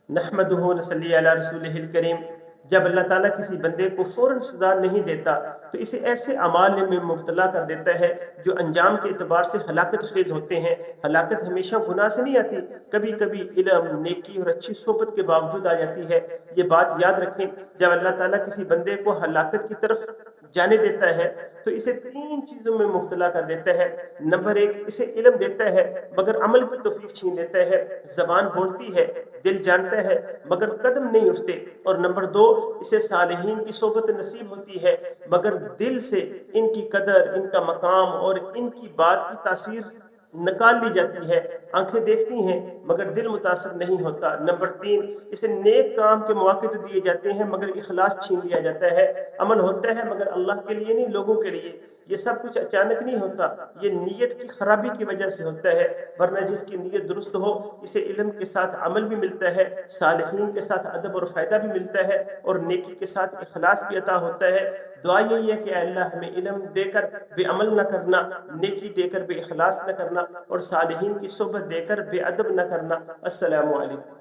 नहमदुहु व नसल्ली अला रसूलिहिल करीम। जब अल्लाह ताला किसी बंदे को फौरन सजा नहीं देता तो इसे ऐसे अमाल में मुब्तला कर देता है जो अंजाम के एतबार से हलाकत खेज होते हैं। हलाकत हमेशा गुनाह से नहीं आती, कभी कभी इल्म, नेकी और अच्छी सोबत के बावजूद आ जाती है। ये बात याद रखें, जब अल्लाह ताला किसी बंदे को हलाकत की तरफ जाने देता है तो इसे तीन चीज़ों में मुब्तला कर देता है। नंबर एक, इसे इल्म देता है मगर अमल की तौफीक छीन लेता है। ज़बान बोलती है, दिल जानता है मगर कदम नहीं उठते। और नंबर दो, इसे सालिहीन की सोबत नसीब होती है मगर दिल से इनकी कदर, इनका मकाम और इनकी बात की तासीर निकाल ली जाती है। आंखें देखती हैं मगर दिल मुतासर नहीं होता। नंबर तीन, इसे नेक काम के मौके तो दिए जाते हैं मगर इखलास छीन लिया जाता है। अमल होता है मगर अल्लाह के लिए नहीं, लोगों के लिए। ये सब कुछ अचानक नहीं होता, ये नीयत की खराबी की वजह से होता है। वरना जिसकी नीयत दुरुस्त हो, इसे इल्म के साथ अमल भी मिलता है, सालिहीन के साथ अदब और फ़ायदा भी मिलता है और नेकी के साथ इखलास भी अता होता है। दुआ यही है कि अल्लाह हमें इल्म देकर बेअमल न करना, नेकी देकर बेइखलास न करना और सालिहीन की सोबत देकर बेअदब न करना। अस्सलामु अलैकुम।